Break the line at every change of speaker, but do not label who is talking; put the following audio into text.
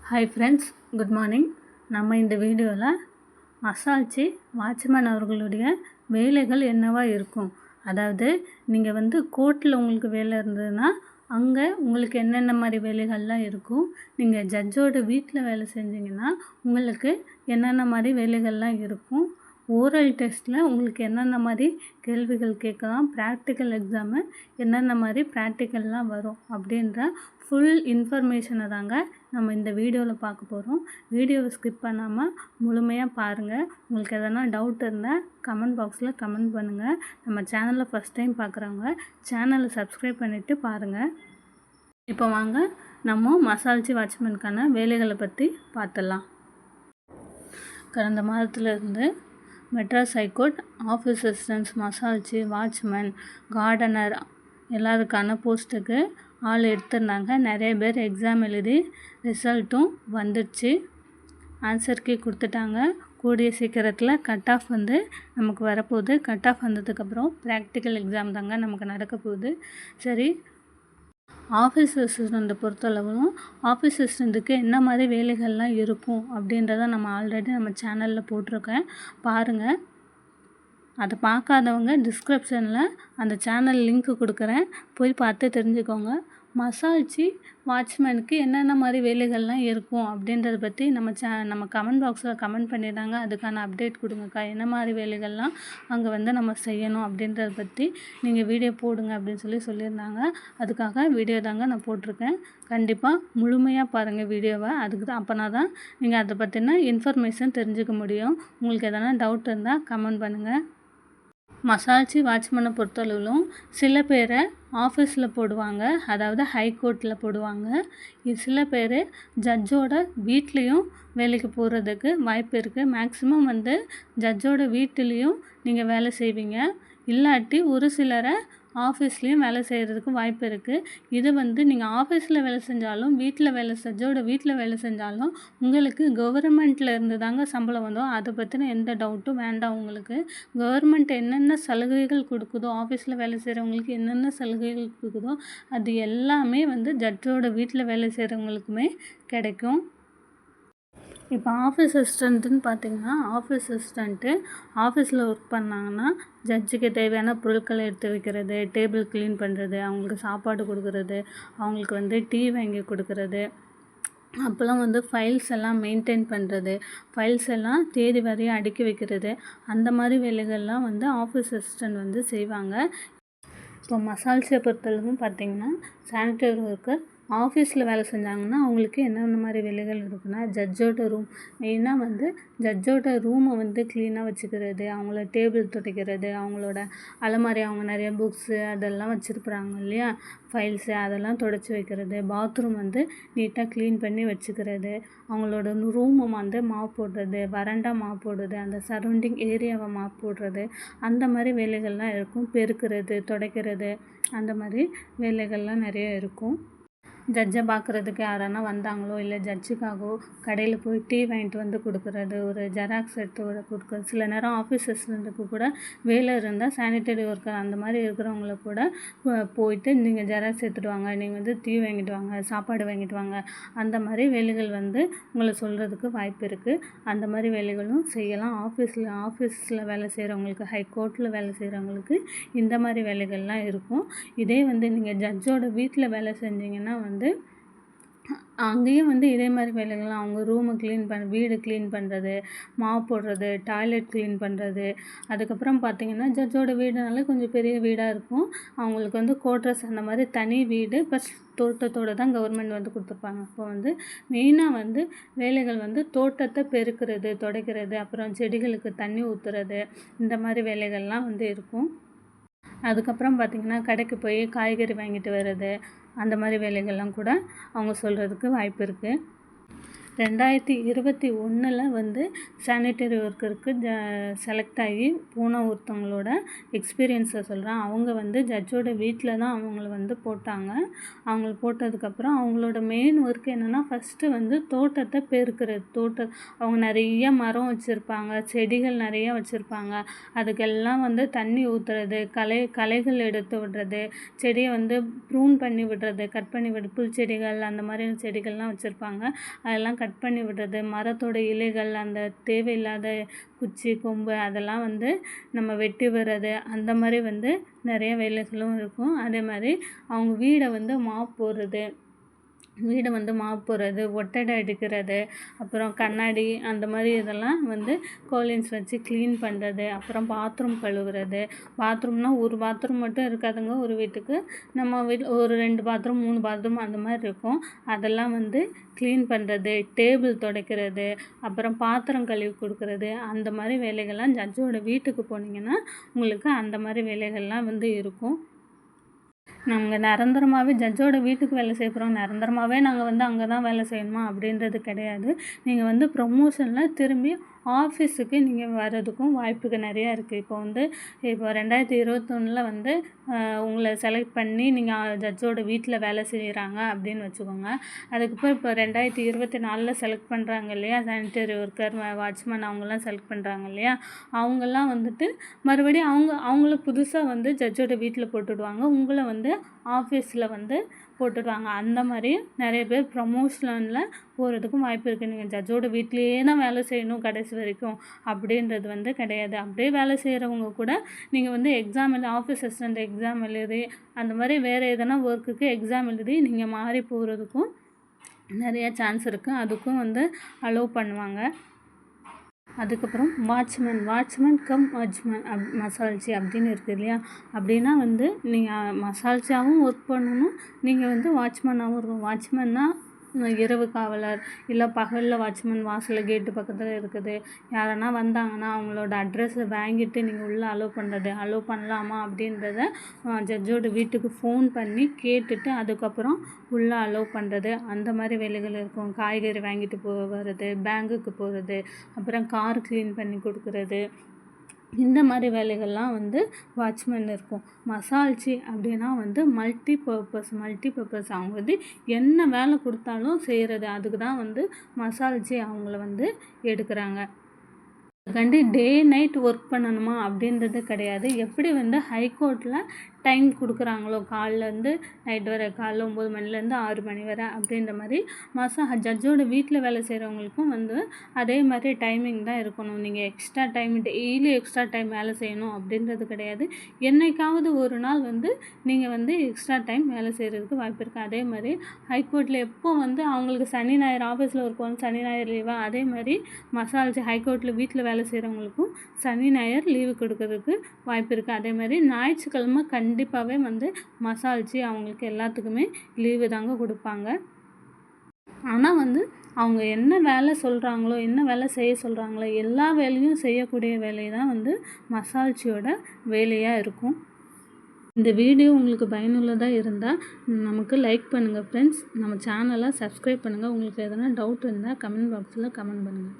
Hi friends, good morning. நம்ம இந்த வீடியோவில் மசால்ச்சி வாட்ச்மேன் அவர்களுடைய வேலைகள் என்னவா இருக்கும், அதாவது நீங்கள் கோர்ட்டில் உங்களுக்கு வேலை இருந்ததுன்னா அங்கே உங்களுக்கு என்னென்ன மாதிரி வேலைகள்லாம் இருக்கும், நீங்கள் ஜட்ஜோட வீட்டில் வேலை செஞ்சீங்கன்னா உங்களுக்கு என்னென்ன மாதிரி வேலைகள்லாம் இருக்கும், ஓரல் டெஸ்ட்டில் உங்களுக்கு என்னென்ன மாதிரி கேள்விகள் கேட்கலாம், ப்ராக்டிக்கல் எக்ஸாமு என்னென்ன மாதிரி ப்ராக்டிக்கல்லாம் வரும் அப்படின்ற ஃபுல் இன்ஃபர்மேஷனை தாங்க நம்ம இந்த வீடியோவில் பார்க்க போகிறோம். வீடியோவை ஸ்கிப் பண்ணாமல் முழுமையாக பாருங்கள். உங்களுக்கு எதனா டவுட் இருந்தால் கமெண்ட் பாக்ஸில் கமெண்ட் பண்ணுங்கள். நம்ம சேனலில் ஃபஸ்ட் டைம் பார்க்குறவங்க சேனலை சப்ஸ்கிரைப் பண்ணிவிட்டு பாருங்கள். இப்போ வாங்க நம்ம மசால்ச்சி வாட்ச்மேனுக்கான வேலைகளை பற்றி பார்த்துடலாம். கடந்த மாதத்துலேருந்து Madras high court office assistance, masalchi, watchman, gardener எல்லாருக்கான போஸ்ட்டுக்கு ஆள் எடுத்திருந்தாங்க. நிறைய பேர் எக்ஸாம் எழுதி ரிசல்ட்டும் வந்துடுச்சு. ஆன்சர் கீ கொடுத்துட்டாங்க. கூடிய சீக்கிரத்தில் கட் ஆஃப் நமக்கு வரப்போகுது. கட் ஆஃப் வந்ததுக்கப்புறம் ப்ராக்டிக்கல் எக்ஸாம் தாங்க நமக்கு நடக்க போகுது. சரி, ஆஃபீஸ் அசிஸ்டண்ட்டை பொறுத்தளவும் ஆஃபீஸ் அசிஸ்டண்ட்டுக்கு என்ன மாதிரி வேலைகள்லாம் இருக்கும் அப்படின்றத நம்ம ஆல்ரெடி நம்ம சேனலில் போட்டிருக்கேன், பாருங்கள். அதை பார்க்காதவங்க டிஸ்கிரிப்ஷனில் அந்த சேனல் லிங்க்கு கொடுக்குறேன், போய் பார்த்து தெரிஞ்சுக்கோங்க. மசால்ச்சி வாட்ச்மேனுக்கு என்னென்ன மாதிரி வேலைகள்லாம் இருக்கும் அப்படின்றத பற்றி நம்ம கமெண்ட் பாக்ஸில் கமெண்ட் பண்ணியிருந்தாங்க. அதுக்கான அப்டேட் கொடுங்கக்கா, என்ன மாதிரி வேலைகள்லாம் அங்கே நம்ம செய்யணும் அப்படின்றத பற்றி நீங்கள் வீடியோ போடுங்க அப்படின்னு சொல்லியிருந்தாங்க. அதுக்காக வீடியோ தாங்க நான் போட்டிருக்கேன். கண்டிப்பாக முழுமையாக பாருங்கள் வீடியோவை. அதுக்கு தான், அப்போனா தான் நீங்கள் அதை பற்றின இன்ஃபர்மேஷன் தெரிஞ்சுக்க முடியும். உங்களுக்கு எதனா டவுட் இருந்தால் கமெண்ட் பண்ணுங்கள். மசால்ச்சி வாட்ச்மேனை பொறுத்தளவிலும் சில பேரை ஆஃபீஸில் போடுவாங்க, அதாவது ஹைகோர்ட்டில் போடுவாங்க. சில பேர் ஜட்ஜோட வீட்லேயும் வேலைக்கு போகிறதுக்கு வாய்ப்பு இருக்குது. மேக்ஸிமம் ஜட்ஜோட வீட்டிலையும் நீங்கள் வேலை செய்வீங்க. இல்லாட்டி ஒரு சிலரை ஆஃபீஸ்லேயும் வேலை செய்கிறதுக்கு வாய்ப்பு இருக்குது. இது நீங்கள் ஆஃபீஸில் வேலை செஞ்சாலும் ஜட்ஜோட வீட்டில் வேலை செஞ்சாலும் உங்களுக்கு கவர்மெண்ட்டில் இருந்து தாங்க சம்பளம் வந்தோம். அதை பற்றின எந்த டவுட்டும் வேண்டாம் உங்களுக்கு. கவர்மெண்ட் என்னென்ன சலுகைகள் கொடுக்குதோ, ஆஃபீஸில் வேலை செய்கிறவங்களுக்கு என்னென்ன சலுகைகள் கொடுக்குதோ அது எல்லாமே ஜட்ஜோட வீட்டில் வேலை செய்கிறவங்களுக்குமே கிடைக்கும். இப்போ ஆஃபீஸ் அசிஸ்டண்ட்டுன்னு பார்த்தீங்கன்னா, ஆஃபீஸ் அசிஸ்டண்ட்டு ஆஃபீஸில் ஒர்க் பண்ணாங்கன்னா ஜட்ஜுக்கு தேவையான பொருட்களை எடுத்து வைக்கிறது, டேபிள் க்ளீன் பண்ணுறது, அவங்களுக்கு சாப்பாடு கொடுக்குறது, அவங்களுக்கு டீ வாங்கி கொடுக்குறது, அப்போல்லாம் ஃபைல்ஸ் எல்லாம் மெயின்டைன் பண்ணுறது, ஃபைல்ஸ் எல்லாம் தேதி வரையும் அடுக்கி வைக்கிறது, அந்த மாதிரி வேலைகள்லாம் ஆஃபீஸ் அசிஸ்டண்ட் செய்வாங்க. இப்போ மசால்ச்சியை பொறுத்தளவும் பார்த்திங்கன்னா, சானிட்டரி ஒர்க்கர் ஆஃபீஸில் வேலை செஞ்சாங்கன்னா அவங்களுக்கு என்னென்ன மாதிரி வேலைகள் இருக்குன்னா, ஜட்ஜோட ரூம் மெயினாக ஜட்ஜோட ரூமை க்ளீனாக வச்சுக்கிறது, அவங்கள டேபிள் துடைக்கிறது, அவங்களோட அலமாரி, அவங்க நிறைய புக்ஸு அதெல்லாம் வச்சுருக்குறாங்க இல்லையா, ஃபைல்ஸு அதெல்லாம் துடைச்சி வைக்கிறது, பாத்ரூம் நீட்டாக க்ளீன் பண்ணி வச்சுக்கிறது, அவங்களோட ரூமை மாப் போடுறது, வராண்டா மாப் போடுறது, அந்த சரௌண்டிங் ஏரியாவை மாப் போடுறது, அந்த மாதிரி வேலைகள்லாம் இருக்கும். பெருக்கிறது, துடைக்கிறது, அந்த மாதிரி வேலைகள்லாம் நிறைய இருக்கும். ஜட்ஜை பார்க்குறதுக்கு யாரானா வந்தாங்களோ, இல்லை ஜட்ஜுக்காகவோ கடையில் போய் டீ வாங்கிட்டு கொடுக்குறது, ஒரு ஜெராக்ஸ் எடுத்து கொடுக்குறது, சில நேரம் ஆஃபீஸ் அசிஸ்டண்ட்டுக்கு கூட வேலை இருந்தால் சானிட்டரி ஒர்க்கர் அந்த மாதிரி இருக்கிறவங்கள கூட போயிட்டு நீங்கள் ஜெராக்ஸ் எடுத்துகிட்டு வாங்க, நீங்கள் டீ வாங்கிட்டு வாங்க, சாப்பாடு வாங்கிட்டு வாங்க, அந்த மாதிரி வேலைகள் உங்களை சொல்கிறதுக்கு வாய்ப்பு இருக்குது. அந்த மாதிரி வேலைகளும் செய்யலாம். ஆஃபீஸில் வேலை செய்கிறவங்களுக்கு, ஹைகோர்ட்டில் வேலை செய்கிறவங்களுக்கு இந்த மாதிரி வேலைகள்லாம் இருக்கும். இதே நீங்கள் ஜட்ஜோட வீட்டில் வேலை செஞ்சீங்கன்னா அங்கேயும் இதே மாதிரி வேலைகள்லாம், அவங்க ரூமை வீடு க்ளீன் பண்ணுறது, மாப் போடுறது, டாய்லெட் க்ளீன் பண்ணுறது, அதுக்கப்புறம் பார்த்திங்கன்னா ஜட்ஜோட வீடுனால கொஞ்சம் பெரிய வீடாக இருக்கும். அவங்களுக்கு கோட்ரஸ் அந்த மாதிரி தனி வீடு ப்ளஸ் தோட்டத்தோடு தான் கவர்மெண்ட் கொடுத்துருப்பாங்க. அப்போ மெயினாக வேலைகள் தோட்டத்தை பெருக்கிறது, துடைக்கிறது, அப்புறம் செடிகளுக்கு தண்ணி ஊற்றுறது, இந்த மாதிரி வேலைகள்லாம் இருக்கும். அதுக்கப்புறம் பார்த்திங்கன்னா கடைக்கு போய் காய்கறி வாங்கிட்டு வர்றது, அந்த மாதிரி வேலைகள்லாம் கூட அவங்க சொல்கிறதுக்கு வாய்ப்பு இருக்குது. 2021 வந்து சானிட்டரி ஒர்க்கருக்கு செலக்ட் ஆகி போன ஒருத்தவங்களோட எக்ஸ்பீரியன்ஸை சொல்கிறேன். அவங்க வந்து ஜட்ஜோட வீட்டில் தான் அவங்கள வந்து போட்டாங்க. அவங்கள போட்டதுக்கப்புறம் அவங்களோட மெயின் ஒர்க் என்னென்னா, ஃபஸ்ட்டு வந்து தோட்டத்தை பெருக்கிறது. அவங்க நிறைய மரம் வச்சுருப்பாங்க, செடிகள் நிறைய வச்சுருப்பாங்க. அதுக்கெல்லாம் வந்து தண்ணி ஊற்றுறது, களைகள் எடுத்து விடுறது, செடியை வந்து ப்ரூன் பண்ணி விடுறது, கட் பண்ணி புல் செடிகள் அந்த மாதிரி செடிகள்லாம் வச்சுருப்பாங்க. அதெல்லாம் கட் பண்ணி விடுறது, மரத்தோட இலைகள், அந்த தேவையில்லாத குச்சி கொம்பு அதெல்லாம் வந்து நம்ம வெட்டி விடுறது, அந்த மாதிரி வந்து நிறைய வேலைகளும் இருக்கும். அதே மாதிரி அவங்க வீடை வந்து மாப் போடுறது, ஒட்டடை அடிக்கிறது, அப்புறம் கண்ணாடி அந்த மாதிரி இதெல்லாம் வந்து கோலின்ஸ் வச்சு க்ளீன் பண்ணுறது, அப்புறம் பாத்ரூம் கழுவுறது. பாத்ரூம்னால் ஒரு பாத்ரூம் மட்டும் இருக்காதுங்க ஒரு வீட்டுக்கு. நம்ம வீட்டில் ஒரு 2 பாத்ரூம் 3 பாத்ரூம் அந்த மாதிரி இருக்கும். அதெல்லாம் வந்து க்ளீன் பண்ணுறது, டேபிள் துடைக்கிறது, அப்புறம் பாத்திரம் கழுவி கொடுக்குறது, அந்த மாதிரி வேலைகள்லாம் ஜட்ஜோட வீட்டுக்கு போனீங்கன்னா உங்களுக்கு அந்த மாதிரி வேலைகள்லாம் வந்து இருக்கும். நாங்கள் நிரந்தரமாகவே ஜட்ஜோட வீட்டுக்கு வேலை செய்ய போகிறோம், நிரந்தரமாகவே நாங்கள் வந்து அங்கே தான் வேலை செய்யணுமா அப்படின்றது கிடையாது. நீங்கள் வந்து ப்ரொமோஷனில் திரும்பி ஆஃபீஸுக்கு நீங்கள் வர்றதுக்கும் வாய்ப்புகள் நிறையா இருக்குது. இப்போ 2021 வந்து உங்களை செலக்ட் பண்ணி நீங்கள் ஜட்ஜோட வீட்டில் வேலை செய்கிறாங்க அப்படின்னு வச்சுக்கோங்க. அதுக்கப்புறம் இப்போ 2024 செலக்ட் பண்ணுறாங்க இல்லையா, சானிட்டரி ஒர்க்கர், வாட்ச்மேன் அவங்கெல்லாம் செலக்ட் பண்ணுறாங்க இல்லையா, அவங்கெல்லாம் வந்துட்டு மறுபடியும் அவங்கள புதுசாக வந்து ஜட்ஜோட வீட்டில் போட்டுடுவாங்க, உங்களை வந்து ஆஃபீஸில் வந்து போட்டுடுவாங்க. அந்த மாதிரி நிறைய பேர் ப்ரமோஷனில் போகிறதுக்கும் வாய்ப்பு இருக்குது. நீங்கள் ஜட்ஜோட வீட்லேயே தான் வேலை செய்யணும் கடைசி வரைக்கும் அப்படின்றது வந்து கிடையாது. அப்படியே வேலை செய்கிறவங்க கூட நீங்கள் வந்து எக்ஸாம் எழுதி, ஆஃபீஸ் அசிஸ்டண்ட் எக்ஸாம் எழுதி, அந்த மாதிரி வேறு எதனா ஒர்க்குக்கு எக்ஸாம் எழுதி நீங்கள் மாறி போகிறதுக்கும் நிறைய சான்ஸ் இருக்குது. அதுக்கும் வந்து அலோவ் பண்ணுவாங்க. அதுக்கப்புறம் வாட்ச்மேன் கம் மசால்ச்சி அப்படின்னு இருக்குது இல்லையா, அப்படின்னா வந்து நீங்கள் மசால்ச்சியாகவும் ஒர்க் பண்ணணும், நீங்கள் வந்து வாட்ச்மேனாகவும் இருக்கும். வாட்ச்மேன்னா இரவு காவலர், இல்லை பகலில் வாட்ச்மேன் வாசலில் கேட்டு பக்கத்தில் இருக்குது. யாரனா வந்தாங்கன்னா அவங்களோட அட்ரஸை வாங்கிட்டு நீங்கள் உள்ளே அலோவ் பண்ணலாமா அப்படின்றத ஜட்ஜோட வீட்டுக்கு ஃபோன் பண்ணி கேட்டுட்டு அதுக்கப்புறம் உள்ளே அலோவ் பண்ணுறது, அந்த மாதிரி வேலைகள் இருக்கும். காய்கறி வாங்கிட்டு வர்றது, பேங்குக்கு போகிறது, அப்புறம் கார் க்ளீன் பண்ணி கொடுக்குறது, இந்த மாதிரி வேலைகள்லாம் வந்து வாட்ச்மேன் இருக்கும். மசால்ச்சி அப்படின்னா வந்து மல்டி பர்பஸ் அவங்க வந்து என்ன வேலை கொடுத்தாலும் செய்கிறது, அதுக்கு தான் வந்து மசால்ச்சி அவங்கள வந்து எடுக்கிறாங்க. அதுக்காண்டி டே நைட் ஒர்க் பண்ணணுமா அப்படின்றது கிடையாது. எப்படி வந்து ஹைகோர்ட்டில் டைம் கொடுக்குறாங்களோ காலைலேருந்து நைட் வரை, காலைல 9 மணிலேருந்து 6 மணி வரை அப்படின்ற மாதிரி ஜட்ஜோட வீட்டில் வேலை செய்கிறவங்களுக்கும் வந்து அதே மாதிரி டைமிங் தான் இருக்கணும். நீங்கள் extra time daily extra time வேலை செய்யணும் அப்படின்றது கிடையாது. என்றைக்காவது ஒரு நாள் வந்து நீங்கள் வந்து எக்ஸ்ட்ரா டைம் வேலை செய்கிறதுக்கு வாய்ப்பு இருக்குது. அதே மாதிரி ஹைகோர்ட்டில் எப்போ வந்து அவங்களுக்கு சனி ஞாயிறு ஆஃபீஸில் இருக்கும், சனி ஞாயிறு லீவாக, அதே மாதிரி மசால்ச்சி ஹைகோர்ட்டில் வீட்டில் வேலை செய்கிறவங்களுக்கும் சனி ஞாயிறு லீவு கொடுக்கறதுக்கு வாய்ப்பு இருக்குது. அதே மாதிரி ஞாயிற்றுக்கிழமை கண்டிப்பாகவே வந்து மசால்ச்சி அவங்களுக்கு எல்லாத்துக்குமே லீவு தாங்க கொடுப்பாங்க. ஆனால் வந்து அவங்க என்ன வேலை சொல்கிறாங்களோ, என்ன வேலை செய்ய சொல்கிறாங்களோ எல்லா வேலையும் செய்யக்கூடிய வேலை தான் வந்து மசால்ச்சியோட வேலையாக இருக்கும். இந்த வீடியோ உங்களுக்கு பயனுள்ளதாக இருந்தால் நமக்கு லைக் பண்ணுங்கள் ஃப்ரெண்ட்ஸ். நம்ம சேனலை சப்ஸ்கிரைப் பண்ணுங்கள். உங்களுக்கு எதனா டவுட் இருந்தால் கமெண்ட் பாக்ஸில் கமெண்ட் பண்ணுங்கள்.